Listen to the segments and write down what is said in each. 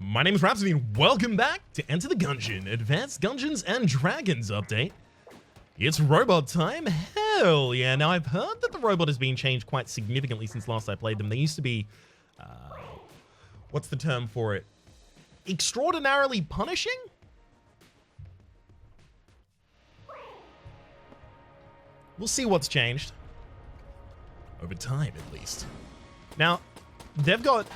My name is Rhapsody and welcome back to Enter the Gungeon, Advanced Gungeons and Dragons update. It's robot time, hell yeah. Now I've heard that the robot has been changed quite significantly since last I played them. They used to be, what's the term for it? Extraordinarily punishing? We'll see what's changed. Over time, at least. Now, they've got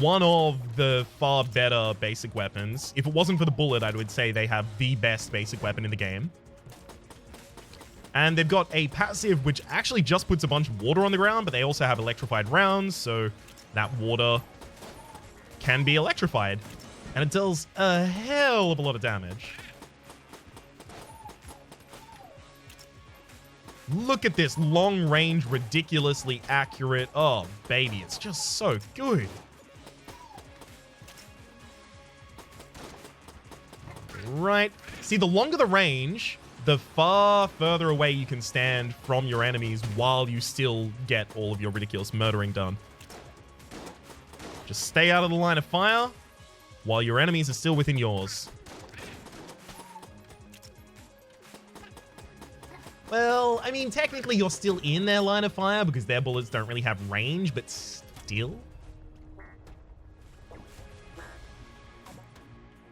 one of the far better basic weapons. If it wasn't for the bullet, I would say they have the best basic weapon in the game. And they've got a passive which actually just puts a bunch of water on the ground, but they also have electrified rounds, so that water can be electrified. And it deals a hell of a lot of damage. Look at this long range, ridiculously accurate. Oh, baby, it's just so good. Right. See, the longer the range, the far further away you can stand from your enemies while you still get all of your ridiculous murdering done. Just stay out of the line of fire while your enemies are still within yours. Well, I mean, technically you're still in their line of fire because their bullets don't really have range, but still.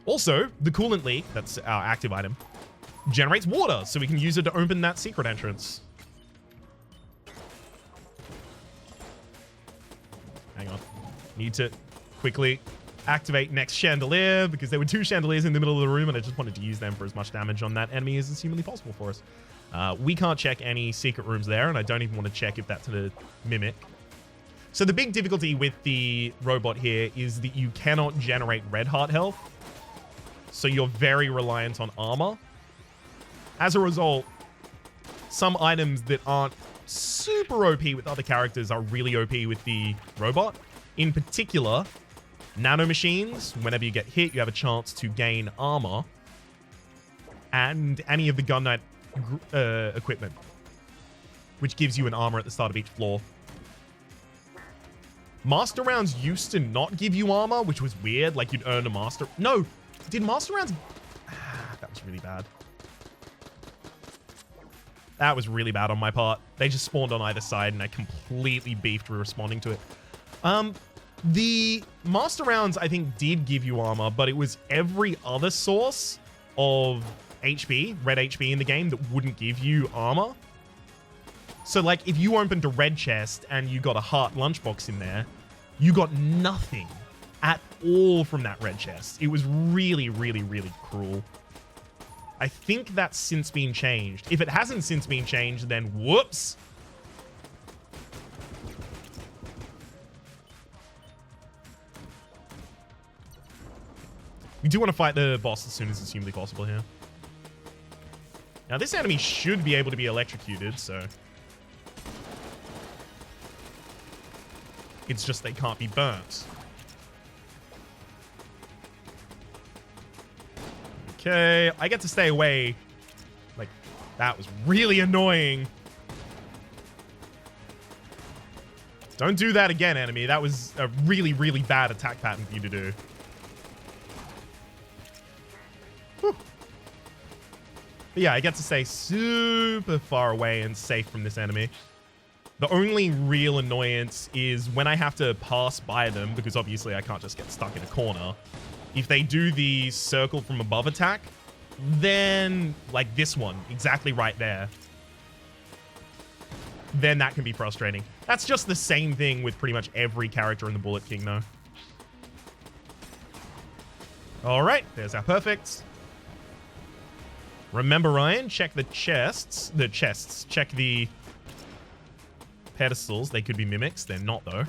Also, the coolant leak, that's our active item, generates water, so we can use it to open that secret entrance. Hang on. Need to quickly activate next chandelier because there were two chandeliers in the middle of the room and I just wanted to use them for as much damage on that enemy as is humanly possible for us. We can't check any secret rooms there, and I don't even want to check if that's a mimic. So the big difficulty with the robot here is that you cannot generate red heart health. So you're very reliant on armor. As a result, some items that aren't super OP with other characters are really OP with the robot. In particular, nanomachines. Whenever you get hit, you have a chance to gain armor. And any of the Gun Knight equipment, which gives you an armor at the start of each floor. Master rounds used to not give you armor, which was weird. Like, you'd earn a master... No! Did master rounds... that was really bad. That was really bad on my part. They just spawned on either side, and I completely beefed responding to it. The master rounds, I think, did give you armor, but it was every other source of HP, red HP in the game, that wouldn't give you armor. So, like, if you opened a red chest and you got a heart lunchbox in there, you got nothing at all from that red chest. It was really, really, really cruel. I think that's since been changed. If it hasn't since been changed, then whoops. We do want to fight the boss as soon as it's humanly possible here. Now, this enemy should be able to be electrocuted, so... It's just they can't be burnt. Okay, I get to stay away. Like, that was really annoying. Don't do that again, enemy. That was a really, really bad attack pattern for you to do. Whew. But yeah, I get to stay super far away and safe from this enemy. The only real annoyance is when I have to pass by them, because obviously I can't just get stuck in a corner. If they do the circle from above attack, then, like this one, exactly right there, then that can be frustrating. That's just the same thing with pretty much every character in the Bullet King, though. All right, there's our perfects. Remember, Ryan, check the chests. Check the pedestals. They could be mimics. They're not, though.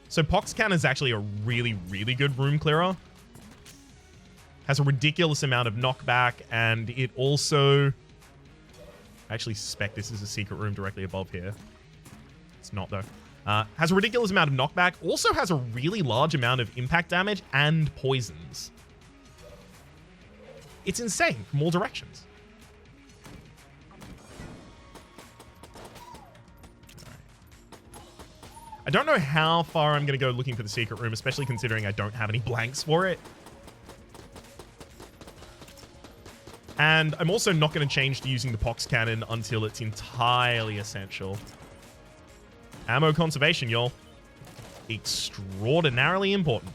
So Poxcan is actually a really, really good room clearer. Has a ridiculous amount of knockback, and it also... I actually suspect this is a secret room directly above here. It's not, though. Has a ridiculous amount of knockback. Also has a really large amount of impact damage and poisons. It's insane from all directions. I don't know how far I'm going to go looking for the secret room, especially considering I don't have any blanks for it. And I'm also not going to change to using the pox cannon until it's entirely essential. Ammo conservation, y'all. Extraordinarily important.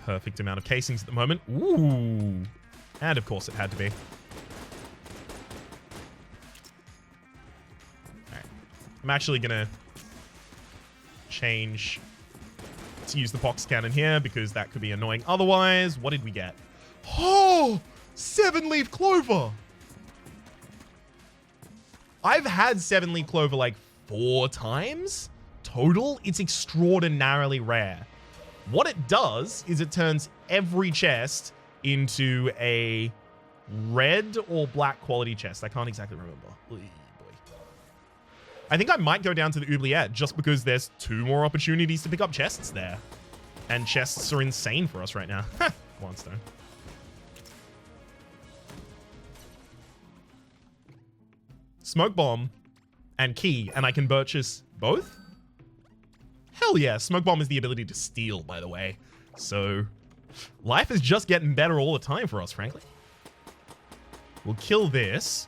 Perfect amount of casings at the moment. Ooh. And of course it had to be. Alright. I'm actually gonna change to use the pox cannon here because that could be annoying. Otherwise, what did we get? Oh! 7-leaf clover! I've had 7-leaf clover like 4 times total. It's extraordinarily rare. What it does is it turns every chest into a red or black quality chest. I can't exactly remember. Oy, boy. I think I might go down to the oubliette just because there's 2 more opportunities to pick up chests there. And chests are insane for us right now. One stone. Smoke bomb and key, and I can purchase both? Hell yeah, smoke bomb is the ability to steal, by the way. So, life is just getting better all the time for us, frankly. We'll kill this.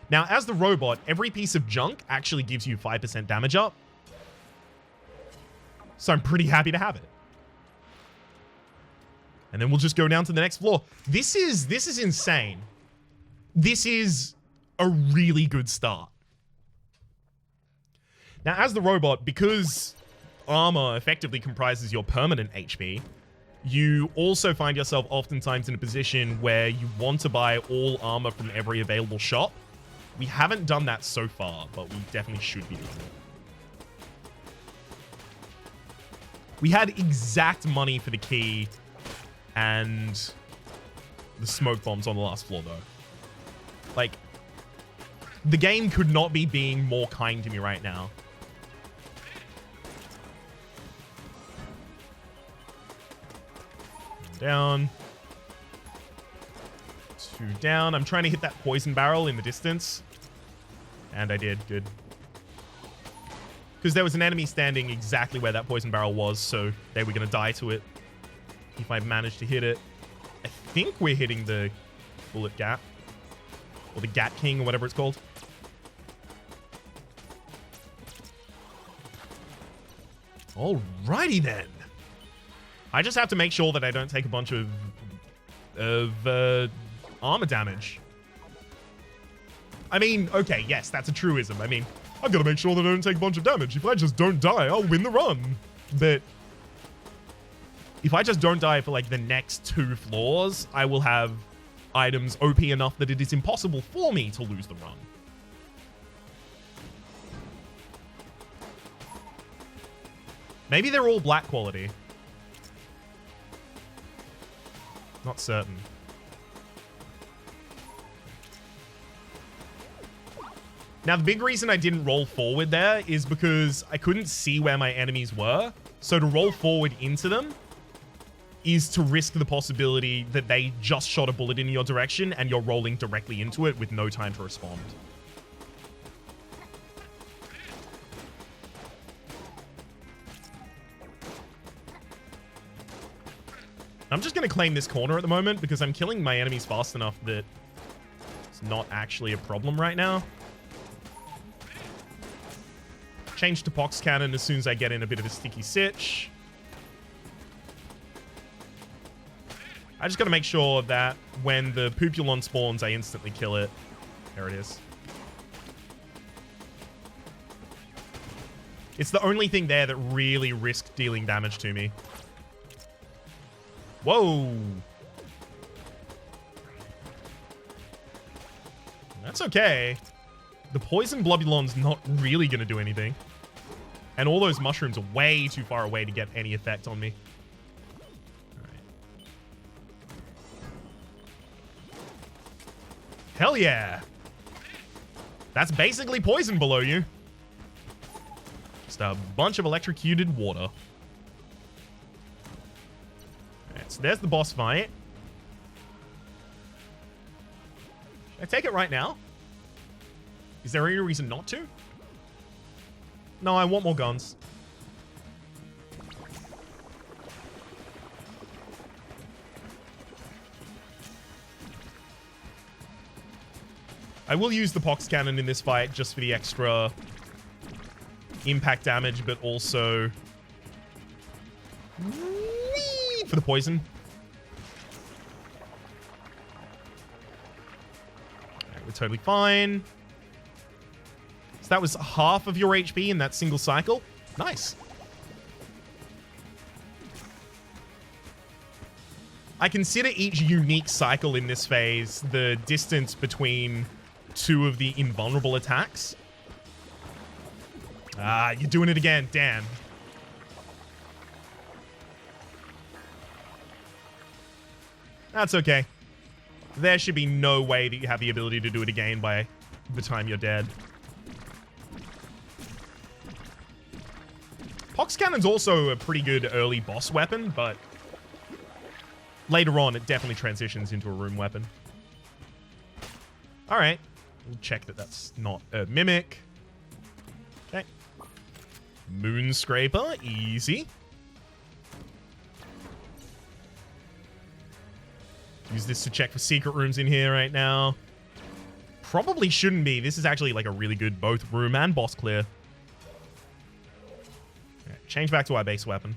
Now, as the robot, every piece of junk actually gives you 5% damage up. So I'm pretty happy to have it. And then we'll just go down to the next floor. This is insane. This is a really good start. Now, as the robot, because armor effectively comprises your permanent HP, you also find yourself oftentimes in a position where you want to buy all armor from every available shop. We haven't done that so far, but we definitely should be doing it. We had exact money for the key and the smoke bombs on the last floor, though. Like, the game could not be being more kind to me right now. Down. 2 down. I'm trying to hit that poison barrel in the distance. And I did. Good. Because there was an enemy standing exactly where that poison barrel was, so they were going to die to it if I managed to hit it. I think we're hitting the bullet gap. Or the Gat King, or whatever it's called. Alrighty then. I just have to make sure that I don't take a bunch of armor damage. I mean, okay, yes, that's a truism. I mean, I've got to make sure that I don't take a bunch of damage. If I just don't die, I'll win the run. But if I just don't die for like the next 2 floors, I will have items OP enough that it is impossible for me to lose the run. Maybe they're all black quality. Not certain. Now, the big reason I didn't roll forward there is because I couldn't see where my enemies were. So to roll forward into them is to risk the possibility that they just shot a bullet in your direction and you're rolling directly into it with no time to respond. I'm just going to claim this corner at the moment because I'm killing my enemies fast enough that it's not actually a problem right now. Change to pox cannon as soon as I get in a bit of a sticky sitch. I just got to make sure that when the Pupulon spawns, I instantly kill it. There it is. It's the only thing there that really risked dealing damage to me. Whoa. That's okay. The poison blobulon's not really going to do anything. And all those mushrooms are way too far away to get any effect on me. Alright. Hell yeah. That's basically poison below you. Just a bunch of electrocuted water. So there's the boss fight. I take it right now? Is there any reason not to? No, I want more guns. I will use the pox cannon in this fight just for the extra impact damage, but also for the poison. Alright, we're totally fine. So that was half of your HP in that single cycle. Nice. I consider each unique cycle in this phase the distance between two of the invulnerable attacks. Ah, you're doing it again. Damn. That's okay. There should be no way that you have the ability to do it again by the time you're dead. Pox Cannon's also a pretty good early boss weapon, but later on it definitely transitions into a room weapon. Alright. We'll check that that's not a mimic. Okay. Moonscraper, easy. Use this to check for secret rooms in here right now. Probably shouldn't be. This is actually like a really good both room and boss clear. Right, change back to our base weapon.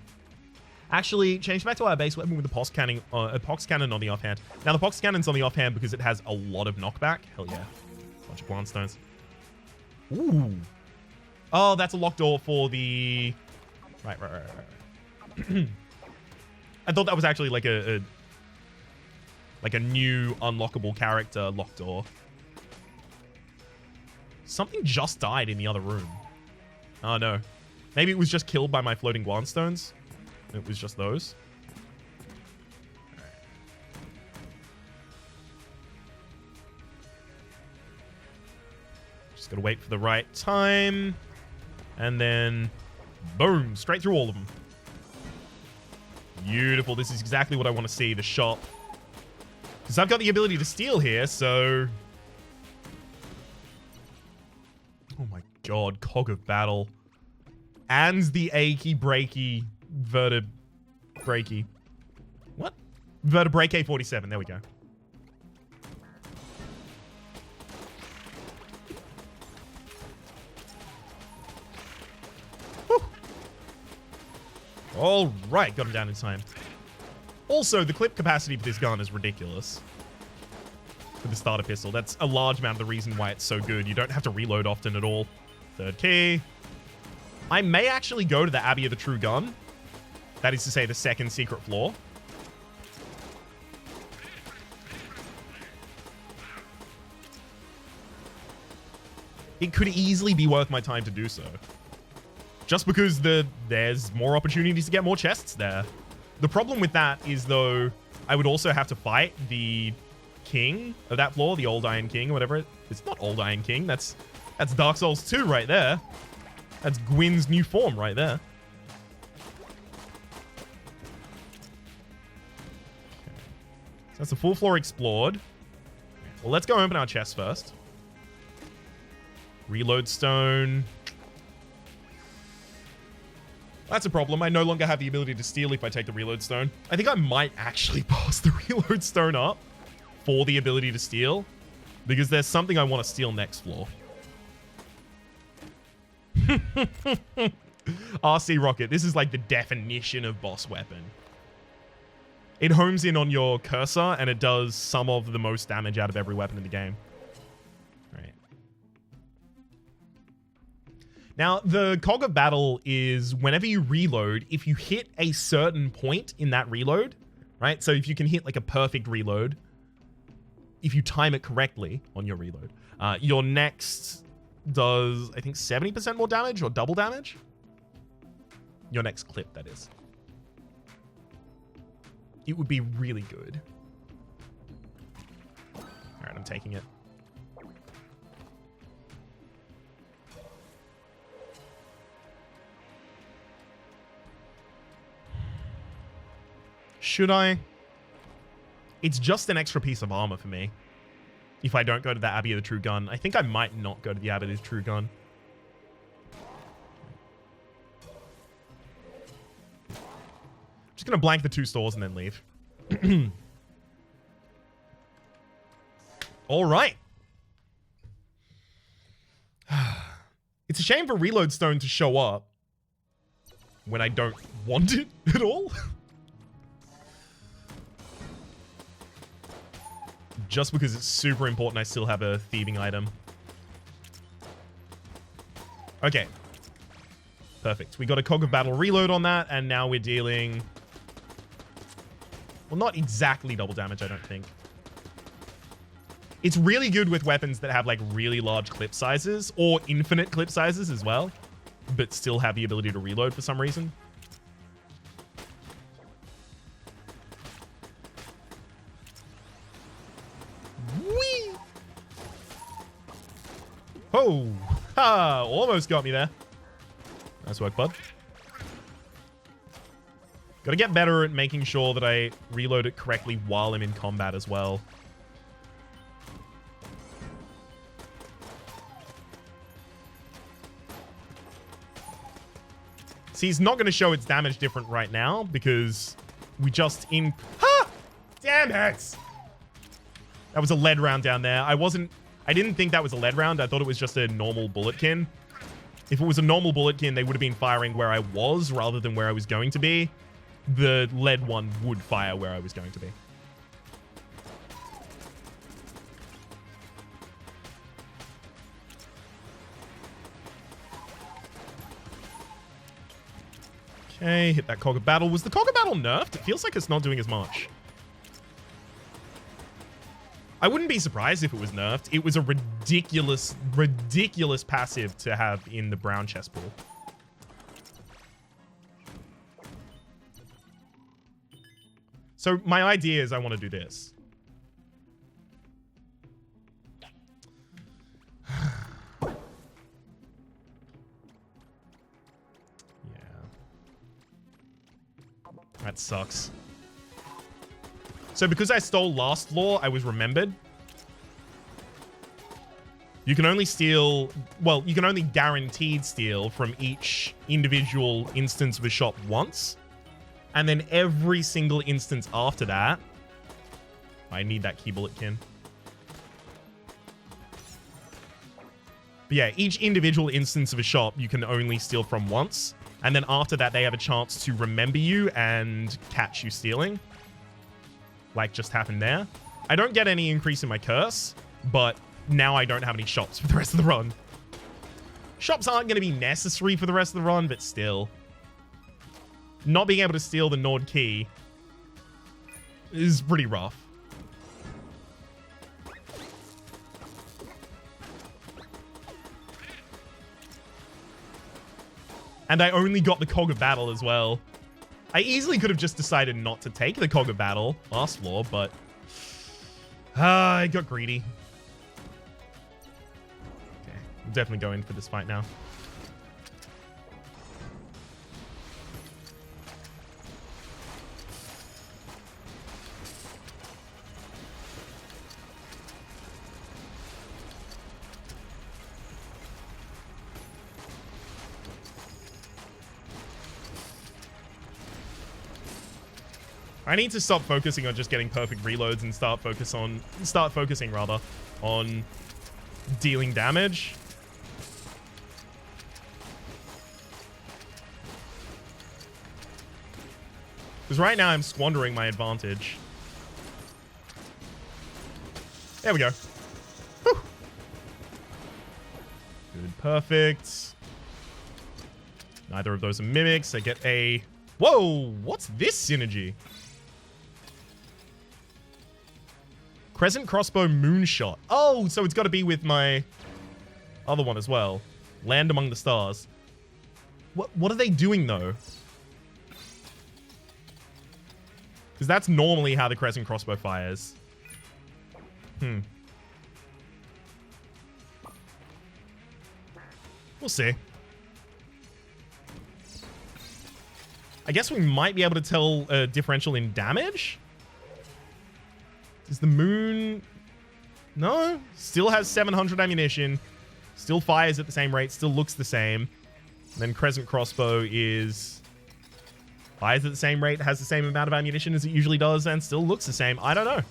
Actually, change back to our base weapon with the pox cannon on the offhand. Now, the pox cannon's on the offhand because it has a lot of knockback. Hell yeah. Bunch of plant stones. Ooh. Oh, that's a locked door for the... Right. I thought that was actually like a new unlockable character locked door. Something just died in the other room. Oh, no. Maybe it was just killed by my floating Guan stones. It was just those. All right. Just gotta wait for the right time. And then, boom, straight through all of them. Beautiful. This is exactly what I want to see, the shop. Because I've got the ability to steal here, so... Oh my god, Cog of Battle. And the achy breaky vertebrae. What? Vertebrae K47, there we go. Whew. All right, got him down in time. Also, the clip capacity for this gun is ridiculous. For the starter pistol. That's a large amount of the reason why it's so good. You don't have to reload often at all. Third key. I may actually go to the Abbey of the True Gun. That is to say, the second secret floor. It could easily be worth my time to do so. Just because there's more opportunities to get more chests there. The problem with that is, though, I would also have to fight the king of that floor, the Old Iron King, or whatever. It's not Old Iron King. That's Dark Souls 2 right there. That's Gwyn's new form right there. Okay. So that's the full floor explored. Well, let's go open our chest first. Reload stone. That's a problem. I no longer have the ability to steal if I take the reload stone. I think I might actually pass the reload stone up for the ability to steal, because there's something I want to steal next floor. RC Rocket. This is like the definition of boss weapon. It homes in on your cursor and it does some of the most damage out of every weapon in the game. Right. Now, the Cog of Battle is whenever you reload, if you hit a certain point in that reload, right? So if you can hit like a perfect reload, if you time it correctly on your reload, your next does, I think, 70% more damage or double damage. Your next clip, that is. It would be really good. All right, I'm taking it. Should I? It's just an extra piece of armor for me. if I don't go to the Abbey of the True Gun. I think I might not go to the Abbey of the True Gun. Just going to blank the 2 stores and then leave. All right. It's a shame for Reload Stone to show up when I don't want it at all. Just because it's super important I still have a thieving item. Okay. Perfect. We got a Cog of Battle reload on that, and now we're dealing... Well, not exactly double damage, I don't think. It's really good with weapons that have, like, really large clip sizes, or infinite clip sizes as well, but still have the ability to reload for some reason. Whee! Oh! Ha! Almost got me there. Nice work, bud. Gotta get better at making sure that I reload it correctly while I'm in combat as well. See, it's not going to show its damage different right now because we just in... Ha! Damn it! That was a lead round down there. I didn't think that was a lead round. I thought it was just a normal bulletkin. If it was a normal bulletkin, they would have been firing where I was rather than where I was going to be. The lead one would fire where I was going to be. Okay, hit that Cog of Battle. Was the Cog of Battle nerfed? It feels like it's not doing as much. I wouldn't be surprised if it was nerfed. It was a ridiculous, ridiculous passive to have in the brown chess pool. So my idea is I want to do this. That sucks. So because I stole last floor, I was remembered. You can only steal... Well, you can only guaranteed steal from each individual instance of a shop once. And then every single instance after that... I need that key bulletkin. But yeah, each individual instance of a shop you can only steal from once. And then after that, they have a chance to remember you and catch you stealing. Like just happened there. I don't get any increase in my curse, but now I don't have any shops for the rest of the run. Shops aren't going to be necessary for the rest of the run, but still. Not being able to steal the Nord key is pretty rough. And I only got the Cog of Battle as well. I easily could have just decided not to take the Cog of Battle last floor, but... I got greedy. Okay, I'm definitely going for this fight now. I need to stop focusing on just getting perfect reloads and start focusing rather on dealing damage. Because right now I'm squandering my advantage. There we go. Whew. Good, perfect. Neither of those are mimics. I get a... Whoa, what's this synergy? Crescent Crossbow Moonshot. Oh, so it's got to be with my other one as well. Land Among the Stars. What are they doing, though? Because that's normally how the Crescent Crossbow fires. We'll see. I guess we might be able to tell a differential in damage. Is the moon... No, still has 700 ammunition. Still fires at the same rate. Still looks the same. And then Crescent Crossbow is... fires at the same rate, has the same amount of ammunition as it usually does, and still looks the same. I don't know.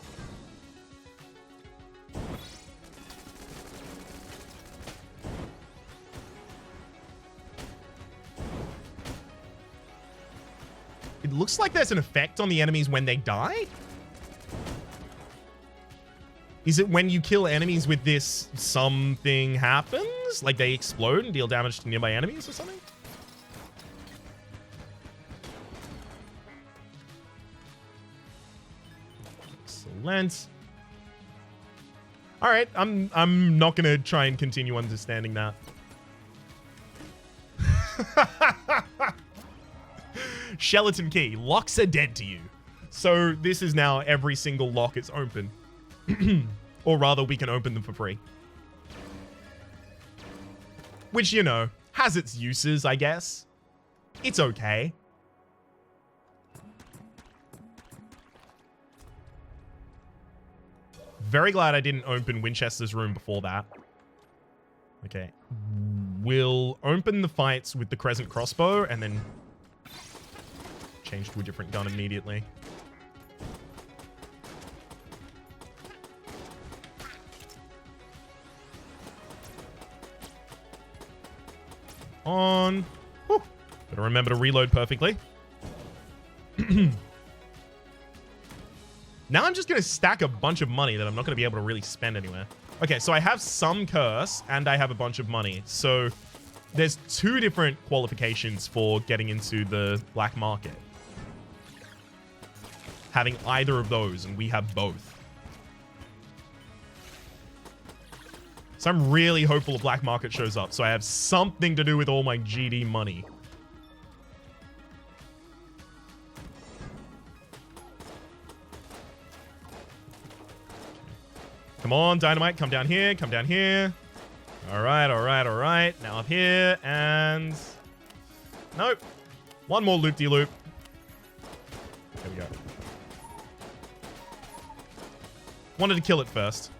It looks like there's an effect on the enemies when they die. Is it when you kill enemies with this, something happens? Like they explode and deal damage to nearby enemies or something? Excellent. All right, I'm not gonna try and continue understanding that. Skeleton key. Locks are dead to you. So this is now every single lock is open. Or rather, we can open them for free. Which, you know, has its uses, I guess. It's okay. Very glad I didn't open Winchester's room before that. Okay. We'll open the fights with the Crescent Crossbow and then change to a different gun immediately. On. Whew. Gotta remember to reload perfectly. Now I'm just going to stack a bunch of money that I'm not going to be able to really spend anywhere. Okay, so I have some curse and I have a bunch of money. So there's two different qualifications for getting into the black market. Having either of those, and we have both. So I'm really hopeful a black market shows up, so I have something to do with all my GD money. Come on, Dynamite, come down here, come down here. All right, all right, all right. Now up here, and... nope. One more loop-de-loop. There we go. Wanted to kill it first.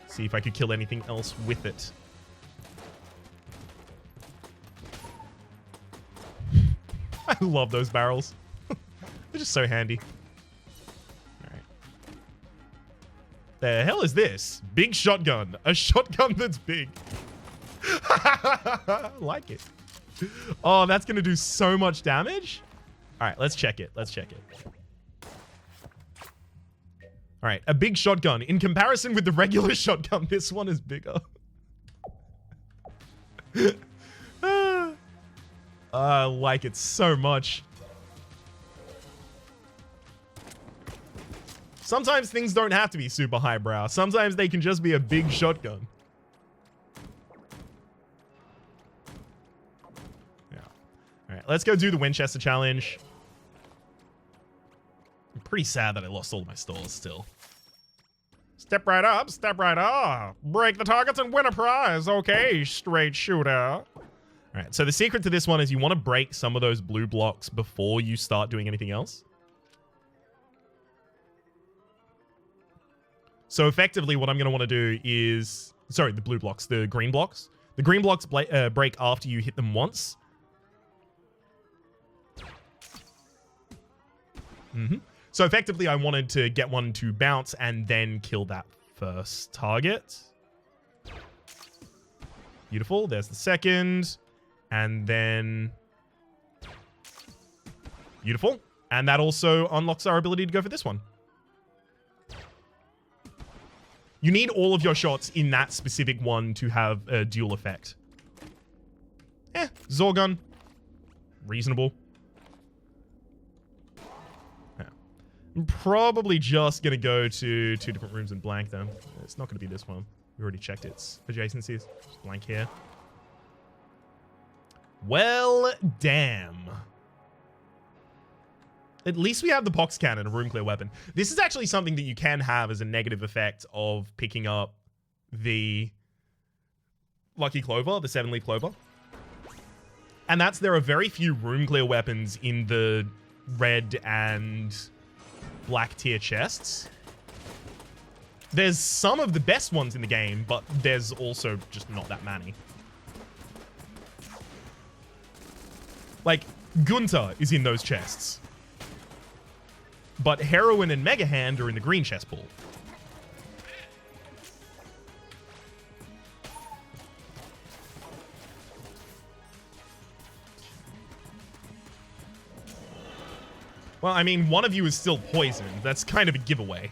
See if I could kill anything else with it. I love those barrels. They're just so handy. Alright. The hell is this? Big shotgun. A shotgun that's big. I like it. Oh, that's going to do so much damage. Alright, let's check it. Let's check it. All right, a big shotgun. In comparison with the regular shotgun, this one is bigger. I like it so much. Sometimes things don't have to be super highbrow. Sometimes they can just be a big shotgun. Yeah. All right, let's go do the Winchester challenge. I'm pretty sad that I lost all of my stores still. Step right up, step right up. Break the targets and win a prize. Okay, straight shooter. All right, so the secret to this one is you want to break some of those blue blocks before you start doing anything else. So effectively what I'm going to want to do is... sorry, the blue blocks, the green blocks. The green blocks break after you hit them once. Mm-hmm. So effectively, I wanted to get one to bounce and then kill that first target. Beautiful. There's the second. And then... beautiful. And that also unlocks our ability to go for this one. You need all of your shots in that specific one to have a dual effect. Zorgun. Reasonable. I'm probably just going to go to two different rooms and blank them. It's not going to be this one. We already checked its adjacencies. Just blank here. Well, damn. At least we have the pox cannon, a room clear weapon. This is actually something that you can have as a negative effect of picking up the Lucky Clover, the 7-leaf clover. And that's, there are very few room clear weapons in the red and black tier chests There's some of the best ones in the game, but there's also just not that many. Like, Gunter is in those chests. But Heroine and Mega Hand are in the green chest pool. Well, I mean, one of you is still poisoned. That's kind of a giveaway.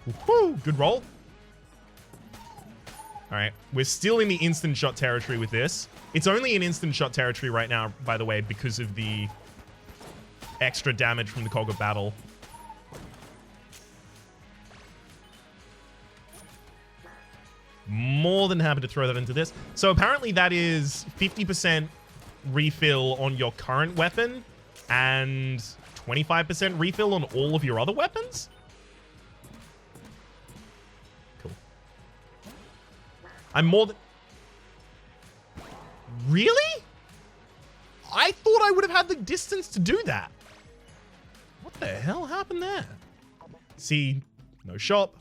Woohoo! Good roll. Alright, we're still in the instant shot territory with this. It's only in instant shot territory right now, by the way, because of the extra damage from the Cog of Battle. More than happy to throw that into this. So apparently that is 50% refill on your current weapon and 25% refill on all of your other weapons? Cool. I'm more than... Really? I thought I would have had the distance to do that. What the hell happened there? See, no shop.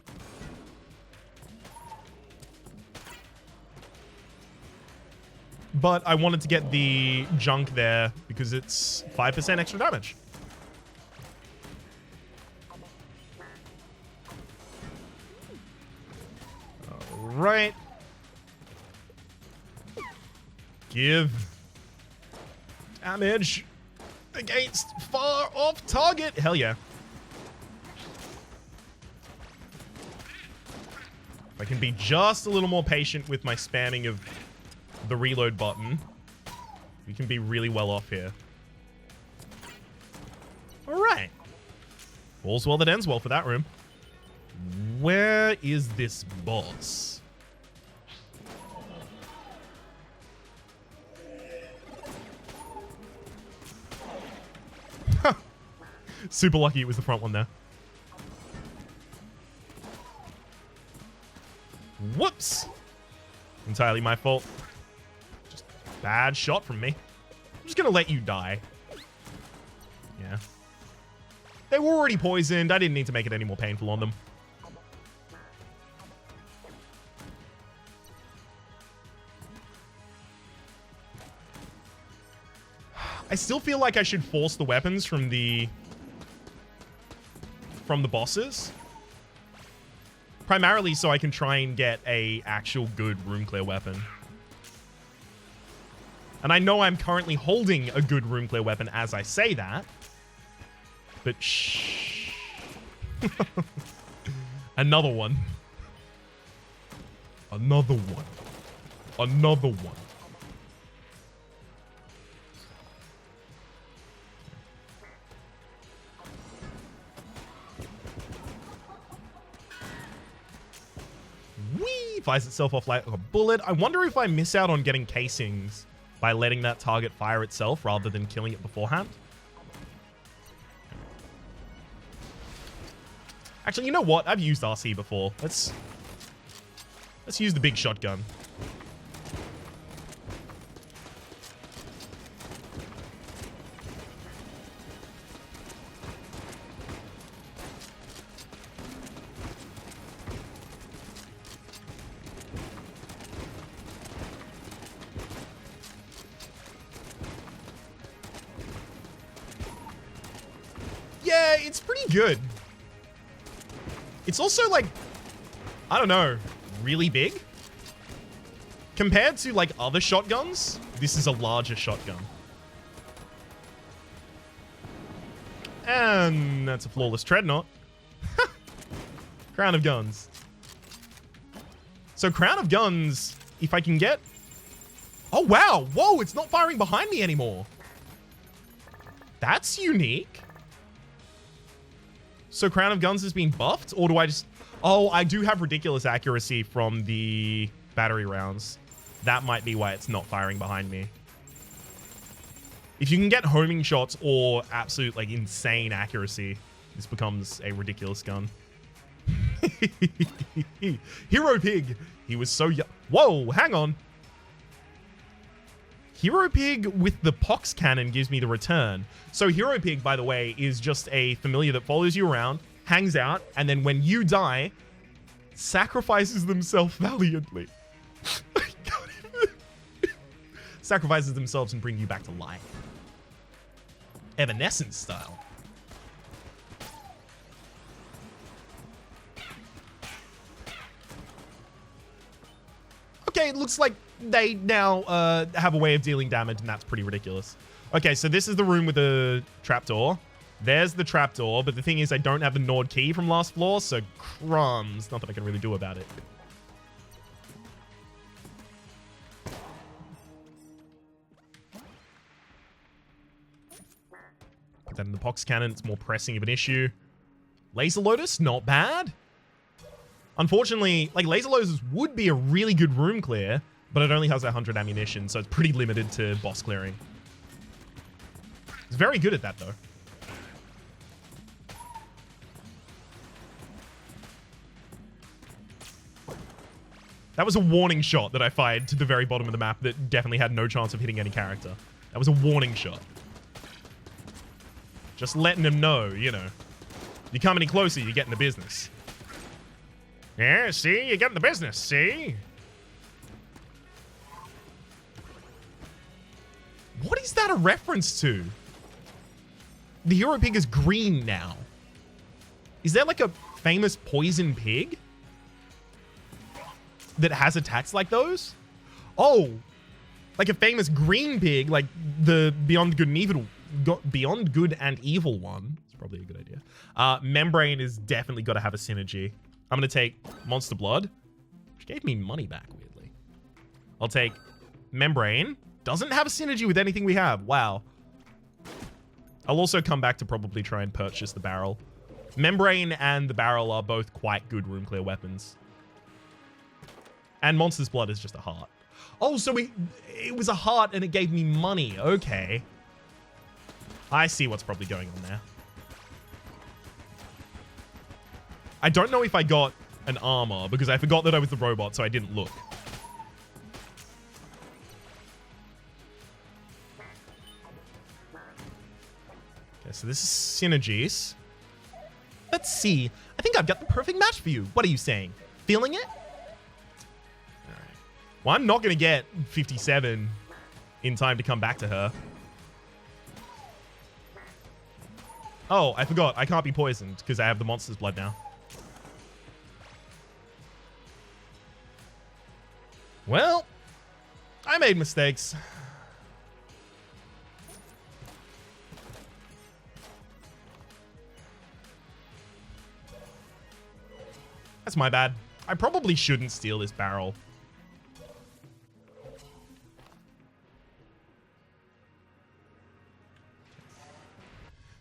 But I wanted to get the junk there because it's 5% extra damage. All right. Give damage against far off target. Hell yeah. If I can be just a little more patient with my spamming of the reload button, we can be really well off here. All right. All's well that ends well for that room. Where is this boss? Super lucky it was the front one there. Whoops. Entirely my fault. Just bad shot from me. I'm just gonna let you die. Yeah. They were already poisoned. I didn't need to make it any more painful on them. I still feel like I should force the weapons from the bosses. Primarily so I can try and get a actual good room clear weapon. And I know I'm currently holding a good room clear weapon as I say that. But shh. Another one. Another one. Another one. Whee! Fires itself off like a bullet. I wonder if I miss out on getting casings by letting that target fire itself rather than killing it beforehand. Actually, you know what? I've used RC before. Let's use the big shotgun. Yeah, it's pretty good. It's also like, I don't know, really big. Compared to like other shotguns, this is a larger shotgun. And that's a flawless Dreadnought. Crown of Guns. So Crown of Guns, if I can get... Oh, wow. Whoa, it's not firing behind me anymore. That's unique. So Crown of Guns has been buffed? Or do I just... Oh, I do have ridiculous accuracy from the battery rounds. That might be why it's not firing behind me. If you can get homing shots or absolute, like, insane accuracy, this becomes a ridiculous gun. Hero Pig. He was so young. Whoa, hang on. Hero Pig with the Pox Cannon gives me the return. So Hero Pig, by the way, is just a familiar that follows you around, hangs out, and then when you die, sacrifices themselves valiantly. Sacrifices themselves and bring you back to life. Evanescence style. Okay, it looks like they now have a way of dealing damage, and that's pretty ridiculous. Okay, so this is the room with the trapdoor. There's the trapdoor, but the thing is I don't have the Nord key from last floor, so crumbs. Nothing I can really do about it. Put that in the Pox Cannon. It's more pressing of an issue. Laser Lotus, not bad. Unfortunately, like, Laser Lotus would be a really good room clear, but it only has 100 ammunition, so it's pretty limited to boss clearing. It's very good at that, though. That was a warning shot that I fired to the very bottom of the map that definitely had no chance of hitting any character. That was a warning shot. Just letting them know, you know. You come any closer, you get in the business. Yeah, see? You get in the business, see? What is that a reference to? The Hero Pig is green now. Is there like a famous poison pig that has attacks like those? Oh, like a famous green pig, like the Beyond Good and Evil one. It's probably a good idea. Membrane is definitely got to have a synergy. I'm going to take Monster Blood, which gave me money back, weirdly. I'll take Membrane. Doesn't have a synergy with anything we have. Wow. I'll also come back to probably try and purchase the barrel. Membrane and the barrel are both quite good room clear weapons. And Monster's Blood is just a heart. Oh, so it was a heart and it gave me money. Okay. I see what's probably going on there. I don't know if I got an armor because I forgot that I was the robot, so I didn't look. Okay, so this is Synergies. Let's see. I think I've got the perfect match for you. What are you saying? Feeling it? All right. Well, I'm not going to get 57 in time to come back to her. Oh, I forgot. I can't be poisoned because I have the Monster's Blood now. Well, I made mistakes. That's my bad. I probably shouldn't steal this barrel.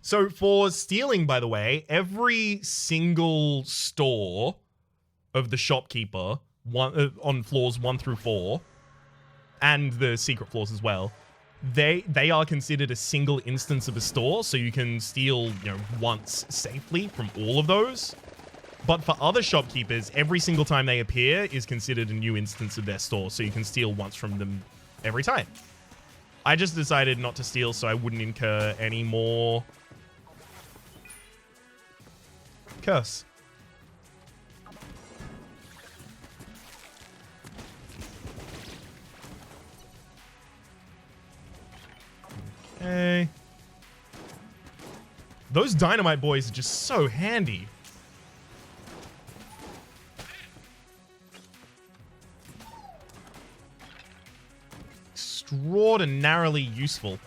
So for stealing, by the way, every single store of the shopkeeper on floors 1 through 4 and the secret floors as well, they are considered a single instance of a store, so you can steal, you know, once safely from all of those. But for other shopkeepers, every single time they appear is considered a new instance of their store, so you can steal once from them every time. I just decided not to steal so I wouldn't incur any more curse. Okay. Those dynamite boys are just so handy. Extraordinarily useful.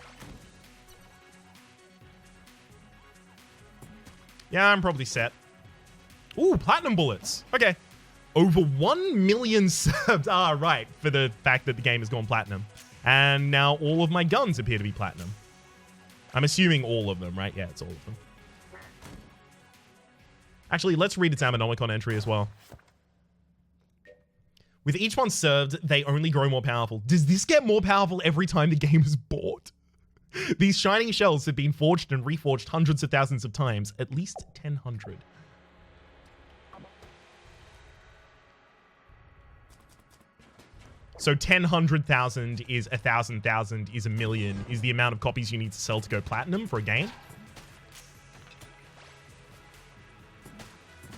Yeah, I'm probably set. Ooh, platinum bullets. Okay. Over 1 million subs. Ah, right. For the fact that the game has gone platinum. And now all of my guns appear to be platinum. I'm assuming all of them, right? Yeah, it's all of them. Actually, let's read its Ammonomicon entry as well. With each one served, they only grow more powerful. Does this get more powerful every time the game is bought? These shining shells have been forged and reforged hundreds of thousands of times. At least 1,000. So 10,000 is 1,000,000 is a million, is the amount of copies you need to sell to go platinum for a game.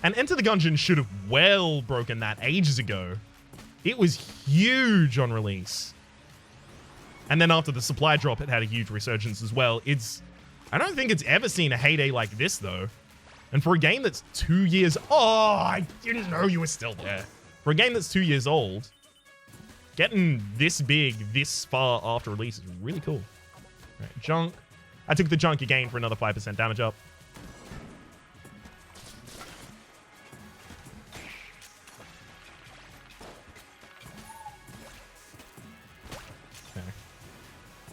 And Enter the Gungeon should have well broken that ages ago. It was huge on release. And then after the supply drop, it had a huge resurgence as well. I don't think it's ever seen a heyday like this, though. And for a game that's 2 years... Oh, I didn't know you were still there. For a game that's 2 years old, getting this big this far after release is really cool. All right, junk. I took the junk again for another 5% damage up.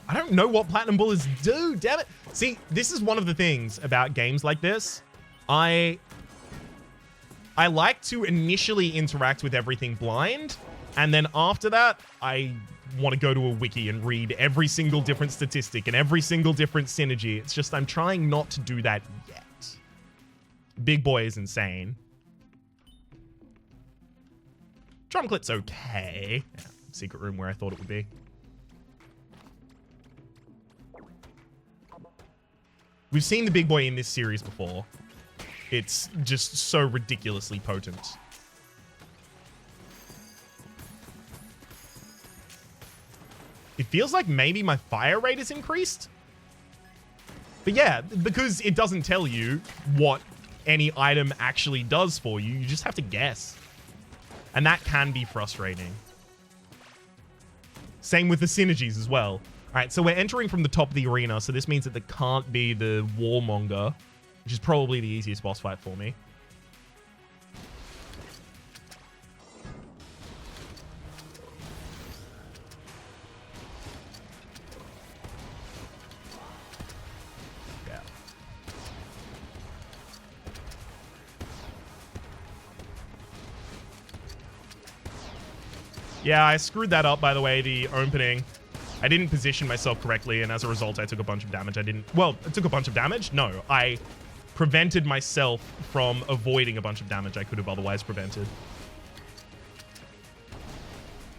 I don't know what platinum bullets do, damn it. See, this is one of the things about games like this. I like to initially interact with everything blind, and then after that, I want to go to a wiki and read every single different statistic and every single different synergy. It's just I'm trying not to do that yet. Big Boy is insane. Drumclit's okay. Yeah, secret room where I thought it would be. We've seen the Big Boy in this series before. It's just so ridiculously potent. It feels like maybe my fire rate is increased. But yeah, because it doesn't tell you what any item actually does for you, you just have to guess. And that can be frustrating. Same with the synergies as well. All right, so we're entering from the top of the arena, so this means that there can't be the Warmonger, which is probably the easiest boss fight for me. Yeah. Yeah, I screwed that up, by the way, the opening. I didn't position myself correctly, and as a result, I took a bunch of damage. I took a bunch of damage? No, I prevented myself from avoiding a bunch of damage I could have otherwise prevented.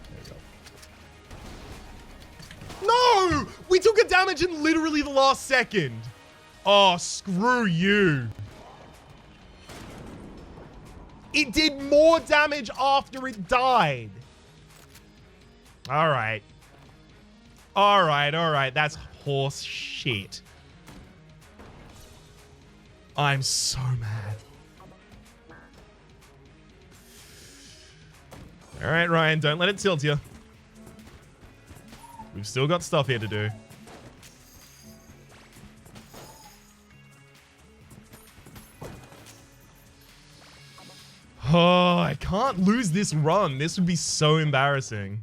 There we go. No! We took a damage in literally the last second. Oh, screw you. It did more damage after it died. All right. All right. That's horse shit. I'm so mad. All right, Ryan, don't let it tilt you. We've still got stuff here to do. Oh, I can't lose this run. This would be so embarrassing.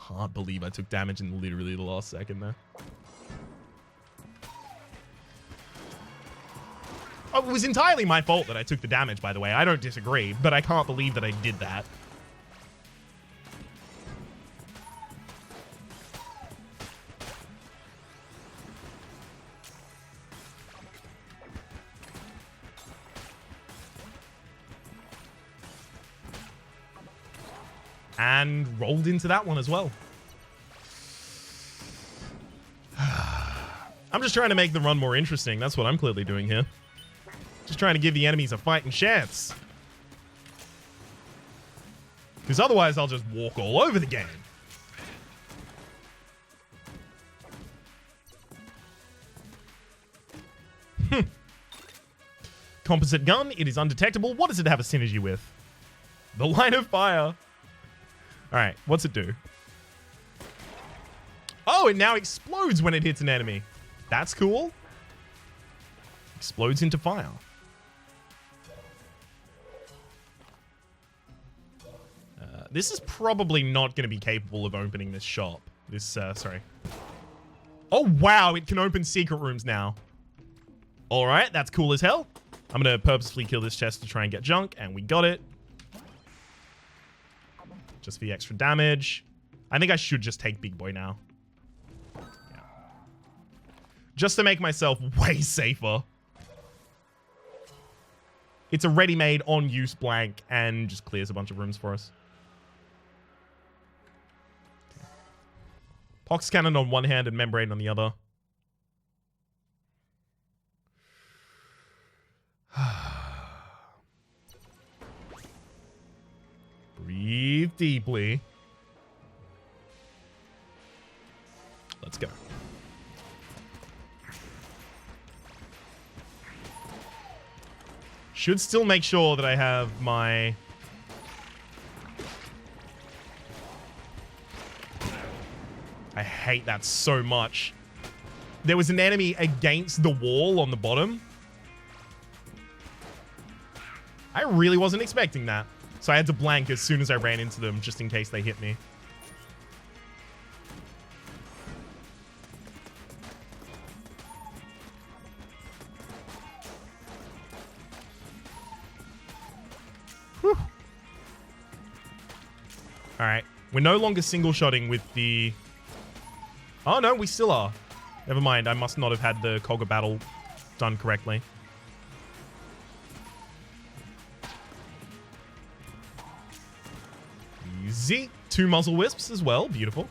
Can't believe I took damage in literally the last second there. Oh, it was entirely my fault that I took the damage, by the way. I don't disagree, but I can't believe that I did that. And rolled into that one as well. I'm just trying to make the run more interesting. That's what I'm clearly doing here. Just trying to give the enemies a fighting chance. Because otherwise I'll just walk all over the game. Composite gun. It is undetectable. What does it have a synergy with? The line of fire. All right, what's it do? Oh, it now explodes when it hits an enemy. That's cool. Explodes into fire. This is probably not going to be capable of opening this shop. Sorry. Oh, wow, it can open secret rooms now. All right, that's cool as hell. I'm going to purposefully kill this chest to try and get junk, and we got it. Just for the extra damage. I think I should just take Big Boy now. Yeah. Just to make myself way safer. It's a ready-made on-use blank and just clears a bunch of rooms for us. Pox cannon on one hand and membrane on the other. Breathe deeply. Let's go. Should still make sure that I have my... I hate that so much. There was an enemy against the wall on the bottom. I really wasn't expecting that. So I had to blank as soon as I ran into them, just in case they hit me. Whew. All right. We're no longer single-shotting with the... Oh, no, we still are. Never mind. I must not have had the Cog of Battle done correctly. Easy. 2 muzzle wisps as well. Beautiful.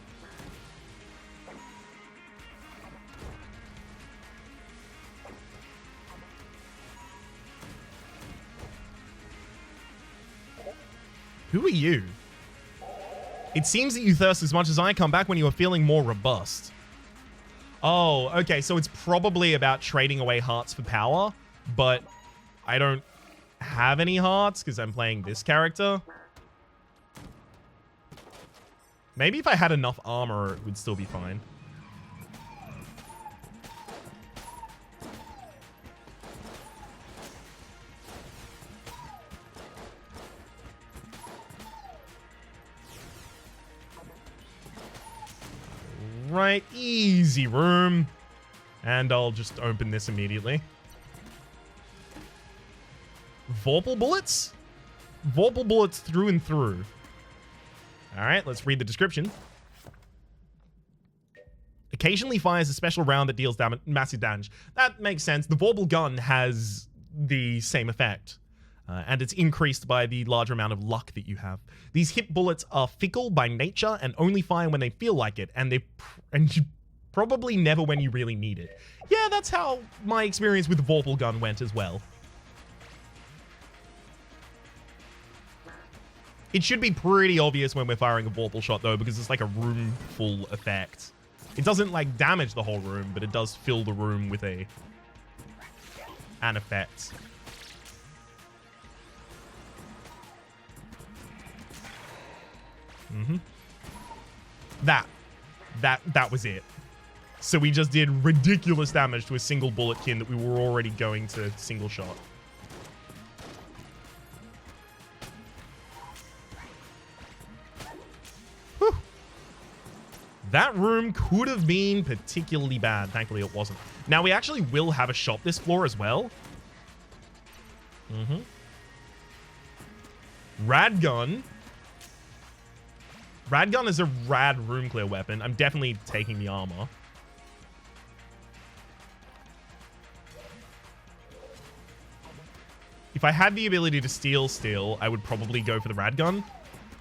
Who are you? It seems that you thirst as much as I. Come back when you are feeling more robust. Oh, okay. So it's probably about trading away hearts for power, but I don't have any hearts because I'm playing this character. Maybe if I had enough armor, it would still be fine. Right, easy room. And I'll just open this immediately. Vorpal bullets? Vorpal bullets through and through. All right, let's read the description. Occasionally fires a special round that deals massive damage. That makes sense. The Vorpal gun has the same effect. And it's increased by the larger amount of luck that you have. These hit bullets are fickle by nature and only fire when they feel like it, and probably never when you really need it. Yeah, that's how my experience with the Vorpal gun went as well. It should be pretty obvious when we're firing a Vorpal shot, though, because it's like a room full effect. It doesn't, like, damage the whole room, but it does fill the room with an effect. Mm-hmm. That was it. So we just did ridiculous damage to a single bullet kin that we were already going to single shot. Whew. That room could have been particularly bad. Thankfully, it wasn't. Now, we actually will have a shop this floor as well. Mm-hmm. Radgun. Radgun is a rad room clear weapon. I'm definitely taking the armor. If I had the ability to steal still, I would probably go for the Radgun.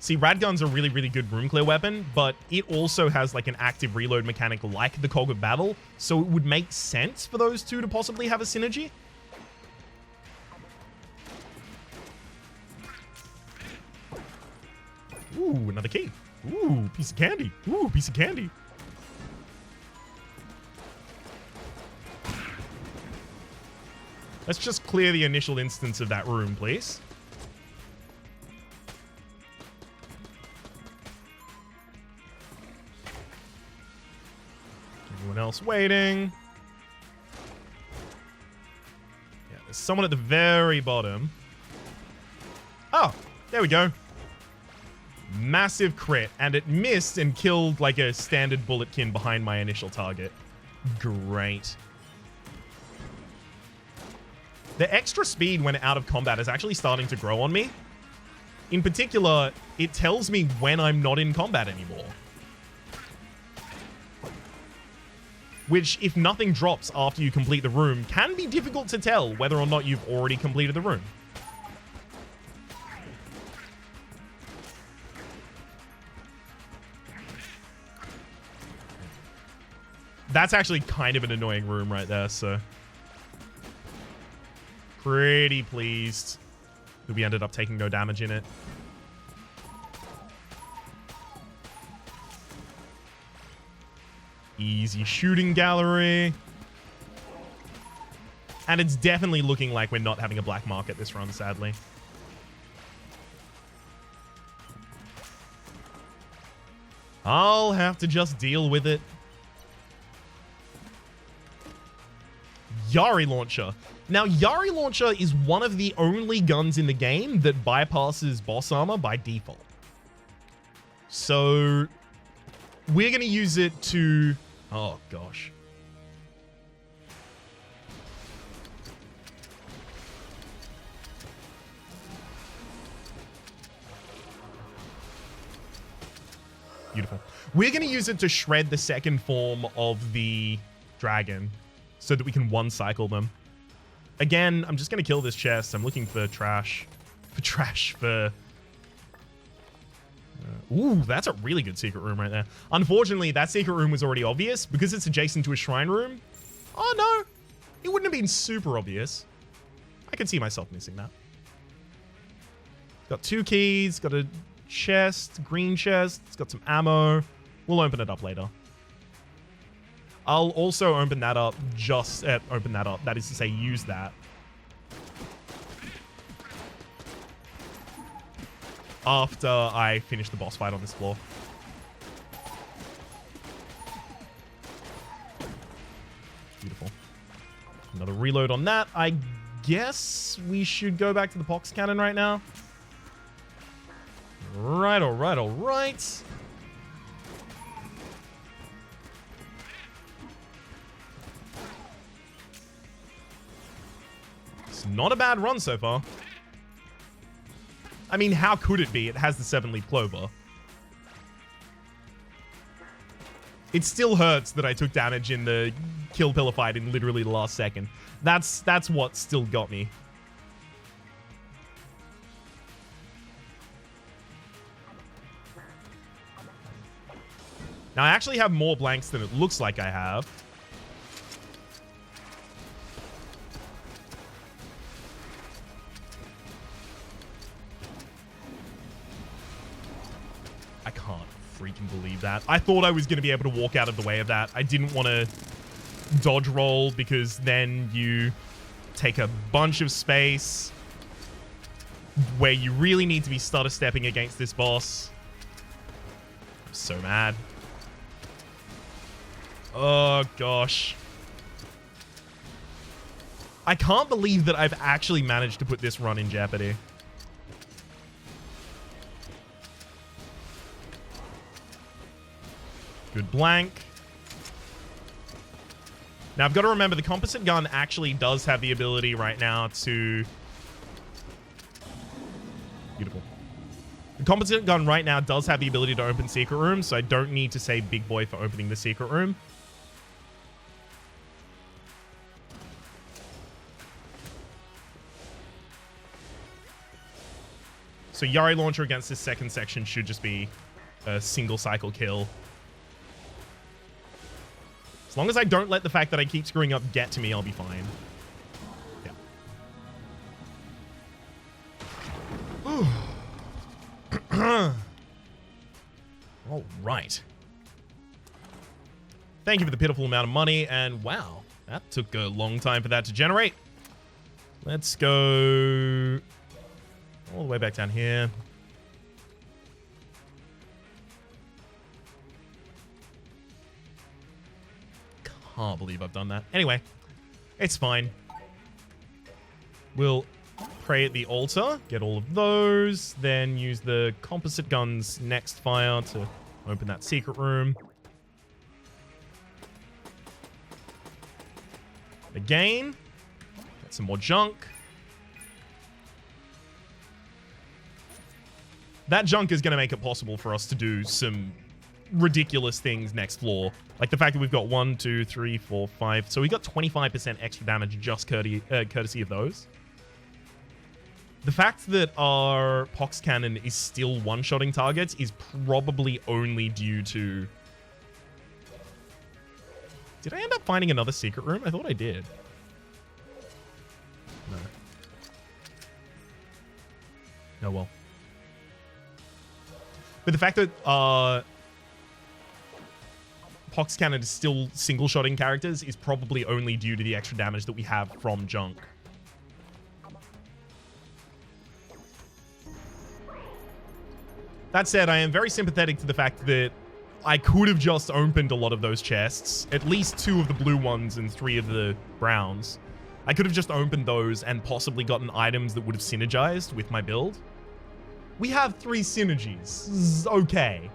See, Radgun's a really, really good room clear weapon, but it also has like an active reload mechanic like the Cog of Battle, so it would make sense for those two to possibly have a synergy. Ooh, another key. Ooh, piece of candy. Ooh, piece of candy. Let's just clear the initial instance of that room, please. Everyone else waiting. Yeah, there's someone at the very bottom. Oh, there we go. Massive crit, and it missed and killed like a standard bullet kin behind my initial target. Great. The extra speed when out of combat is actually starting to grow on me. In particular, it tells me when I'm not in combat anymore. Which, if nothing drops after you complete the room, can be difficult to tell whether or not you've already completed the room. That's actually kind of an annoying room right there, so... Pretty pleased that we ended up taking no damage in it. Easy shooting gallery. And it's definitely looking like we're not having a black market this run, sadly. I'll have to just deal with it. Yari Launcher. Now, Yari Launcher is one of the only guns in the game that bypasses boss armor by default. So, we're going to use it to... Oh, gosh. Beautiful. We're going to use it to shred the second form of the dragon so that we can one-cycle them. Again, I'm just going to kill this chest. I'm looking for trash. Ooh, that's a really good secret room right there. Unfortunately, that secret room was already obvious because it's adjacent to a shrine room. Oh, no. It wouldn't have been super obvious. I can see myself missing that. Got 2 keys, got a chest, green chest. It's got some ammo. We'll open it up later. I'll also open that up that is to say use that. After I finish the boss fight on this floor. Beautiful. Another reload on that. I guess we should go back to the pox cannon right now. Right, alright, alright. It's not a bad run so far. I mean, how could it be? It has the 7-leaf clover. It still hurts that I took damage in the kill pillar fight in literally the last second. That's what still got me. Now, I actually have more blanks than it looks like I have. I can't freaking believe that. I thought I was going to be able to walk out of the way of that. I didn't want to dodge roll because then you take a bunch of space where you really need to be stutter stepping against this boss. I'm so mad. Oh, gosh. I can't believe that I've actually managed to put this run in jeopardy. Good blank. Now, I've got to remember the composite gun actually does have the ability right now to... Beautiful. The composite gun right now does have the ability to open secret rooms, so I don't need to say big boy for opening the secret room. So Yari Launcher against this second section should just be a single cycle kill. As long as I don't let the fact that I keep screwing up get to me, I'll be fine. Yeah. All right. Thank you for the pitiful amount of money, and wow, that took a long time for that to generate. Let's go all the way back down here. Can't believe I've done that. Anyway, it's fine. We'll pray at the altar, get all of those, then use the composite gun's next fire to open that secret room. Again, get some more junk. That junk is going to make it possible for us to do some ridiculous things next floor. Like the fact that we've got 1, 2, 3, 4, 5. So we got 25% extra damage just courtesy of those. The fact that our pox cannon is still one-shotting targets is probably only due to Did I end up finding another secret room? I thought I did. No. Oh, well. But the fact that Pox Cannon is still single-shotting characters is probably only due to the extra damage that we have from Junk. That said, I am very sympathetic to the fact that I could have just opened a lot of those chests, at least 2 of the blue ones and 3 of the browns. I could have just opened those and possibly gotten items that would have synergized with my build. We have 3 synergies. Okay.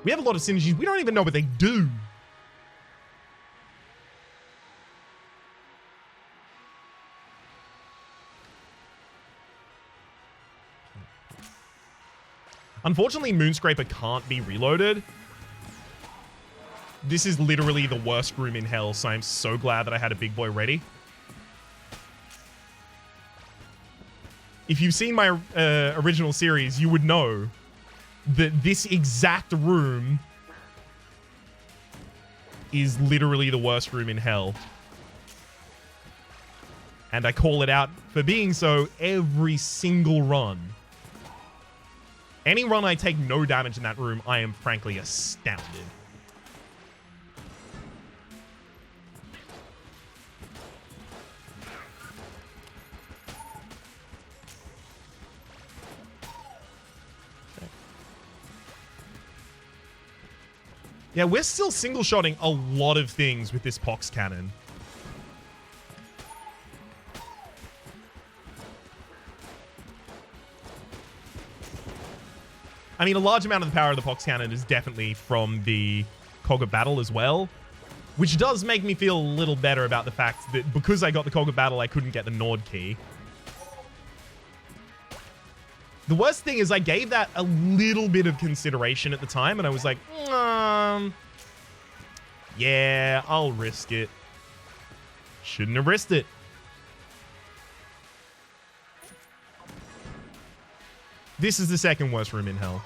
We have a lot of synergies. We don't even know what they do. Unfortunately, Moonscraper can't be reloaded. This is literally the worst room in hell, so I'm so glad that I had a big boy ready. If you've seen my original series, you would know that this exact room is literally the worst room in hell. And I call it out for being so every single run. Any run I take no damage in that room, I am frankly astounded. Yeah, we're still single-shotting a lot of things with this Pox Cannon. I mean, a large amount of the power of the Pox Cannon is definitely from the Cog of Battle as well, which does make me feel a little better about the fact that because I got the Cog of Battle, I couldn't get the Nord key. The worst thing is I gave that a little bit of consideration at the time, and I was like, yeah, I'll risk it. Shouldn't have risked it. This is the second worst room in hell.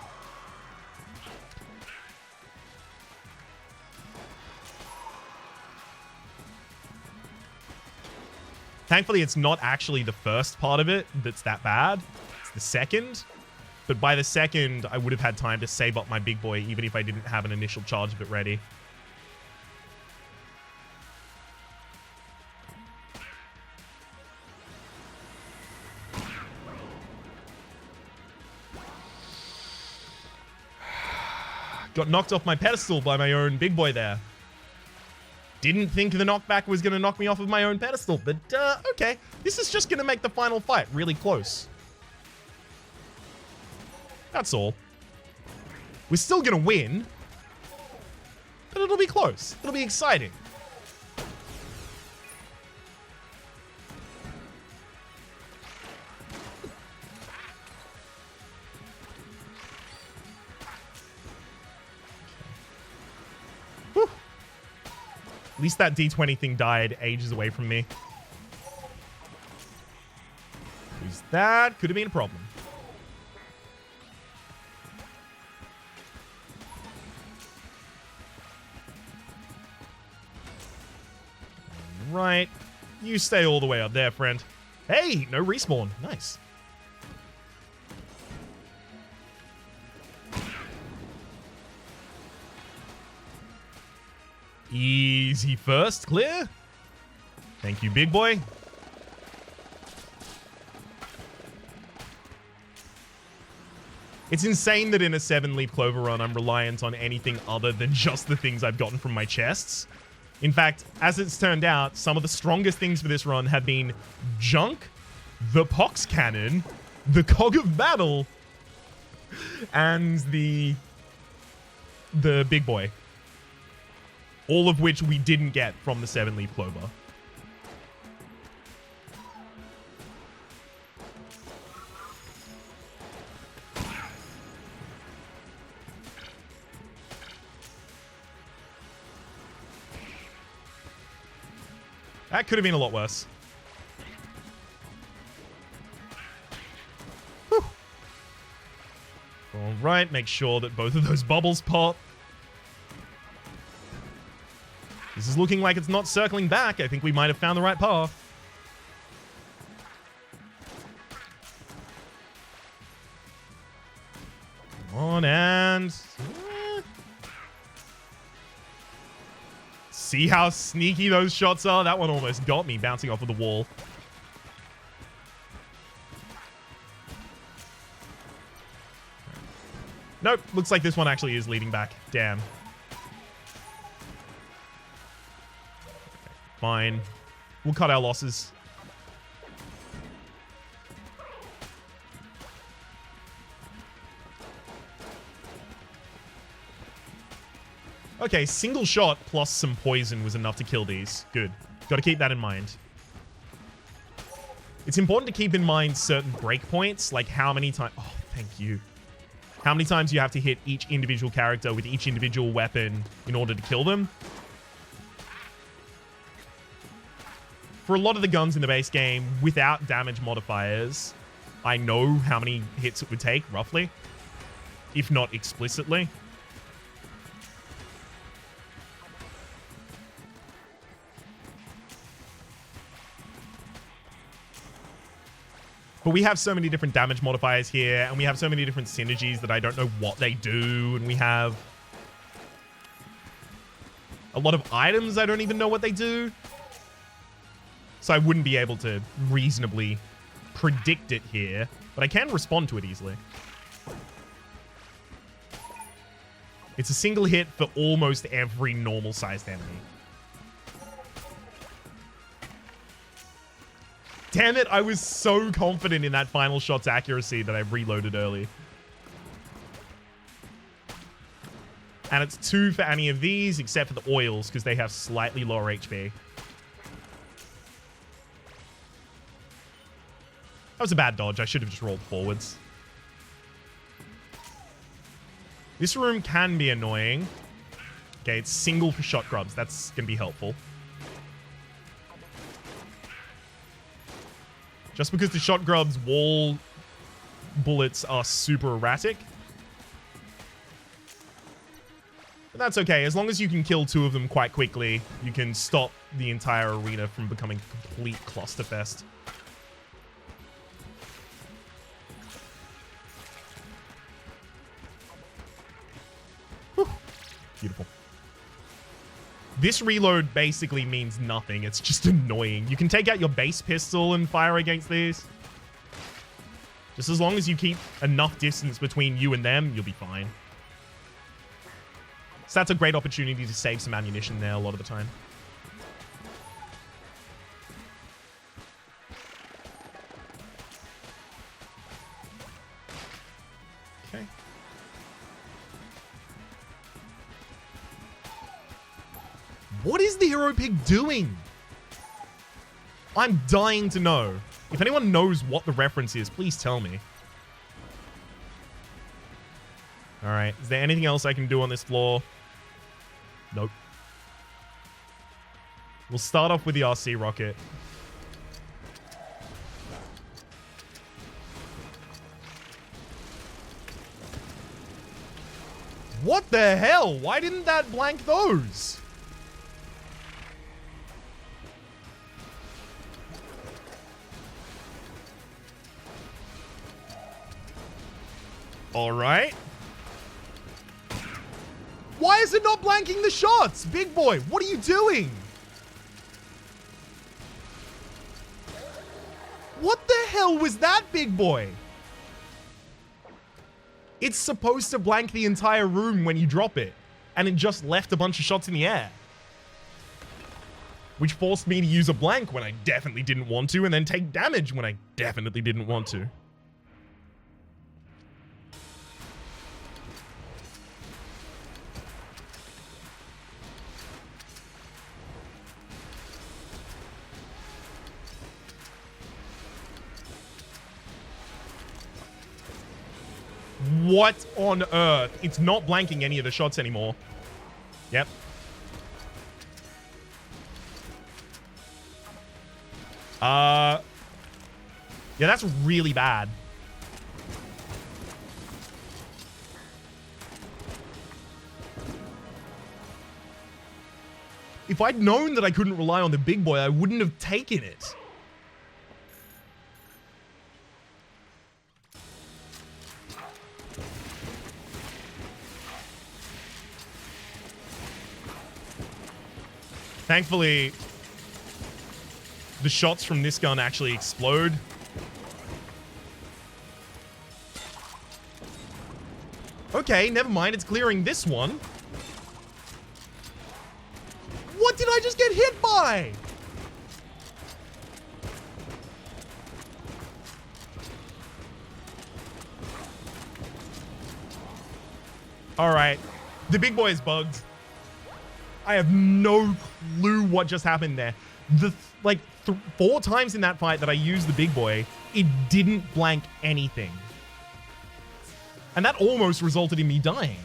Thankfully, it's not actually the first part of it that's that bad. It's the second. But by the second, I would have had time to save up my big boy, even if I didn't have an initial charge of it ready. Got knocked off my pedestal by my own big boy there. Didn't think the knockback was going to knock me off of my own pedestal, but okay. This is just going to make the final fight really close. That's all. We're still going to win, but it'll be close. It'll be exciting. At least that D20 thing died ages away from me. Who's that? Could have been a problem. Right. You stay all the way up there, friend. Hey, no respawn. Nice. Easy first, clear. Thank you, big boy. It's insane that in a 7-leaf Clover run, I'm reliant on anything other than just the things I've gotten from my chests. In fact, as it's turned out, some of the strongest things for this run have been Junk, the Pox Cannon, the Cog of Battle, and the big boy. All of which we didn't get from the 7-leaf Clover. That could have been a lot worse. Whew. All right, make sure that both of those bubbles pop. This is looking like it's not circling back. I think we might have found the right path. Come on, and... See how sneaky those shots are? That one almost got me, bouncing off of the wall. Nope, looks like this one actually is leading back. Damn. Fine. We'll cut our losses. Okay, single shot plus some poison was enough to kill these. Good. Got to keep that in mind. It's important to keep in mind certain breakpoints, like how many times... Oh, thank you. How many times you have to hit each individual character with each individual weapon in order to kill them. For a lot of the guns in the base game, without damage modifiers, I know how many hits it would take, roughly. If not explicitly. But we have so many different damage modifiers here, and we have so many different synergies that I don't know what they do, and we have a lot of items I don't even know what they do. So I wouldn't be able to reasonably predict it here, but I can respond to it easily. It's a single hit for almost every normal-sized enemy. Damn it, I was so confident in that final shot's accuracy that I reloaded early. And it's 2 for any of these, except for the oils, because they have slightly lower HP. That was a bad dodge. I should have just rolled forwards. This room can be annoying. Okay, it's single for shot grubs. That's going to be helpful. Just because the shot grub's wall bullets are super erratic. But that's okay. As long as you can kill 2 of them quite quickly, you can stop the entire arena from becoming a complete clusterfest. Whew. Beautiful. This reload basically means nothing. It's just annoying. You can take out your base pistol and fire against these. Just as long as you keep enough distance between you and them, you'll be fine. So that's a great opportunity to save some ammunition there a lot of the time. Okay. What is the hero pig doing? I'm dying to know. If anyone knows what the reference is, please tell me. All right. Is there anything else I can do on this floor? Nope. We'll start off with the RC rocket. What the hell? Why didn't that blank those? All right. Why is it not blanking the shots? Big boy, what are you doing? What the hell was that, big boy? It's supposed to blank the entire room when you drop it, and it just left a bunch of shots in the air. Which forced me to use a blank when I definitely didn't want to, and then take damage when I definitely didn't want to. What on earth? It's not blanking any of the shots anymore. Yep. Yeah, that's really bad. If I'd known that I couldn't rely on the big boy, I wouldn't have taken it. Thankfully, the shots from this gun actually explode. Okay, never mind. It's clearing this one. What did I just get hit by? All right. The big boy is bugged. I have no clue what just happened there. The 4 times in that fight that I used the big boy, it didn't blank anything. And that almost resulted in me dying.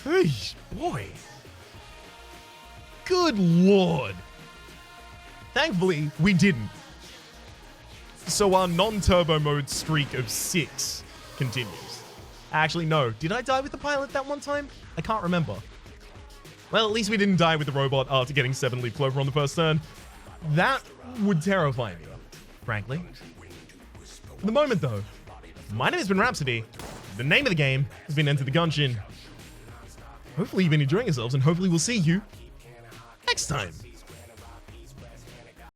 Hey, boy. Good lord. Thankfully, we didn't. So our non-turbo mode streak of 6 continues. Actually, no. Did I die with the pilot that one time? I can't remember. Well, at least we didn't die with the robot after getting 7 leaf clover on the first turn. That would terrify me, frankly. For the moment, though, my name has been Rhapsody. The name of the game has been Enter the Gungeon. Hopefully you've been enjoying yourselves, and hopefully we'll see you next time.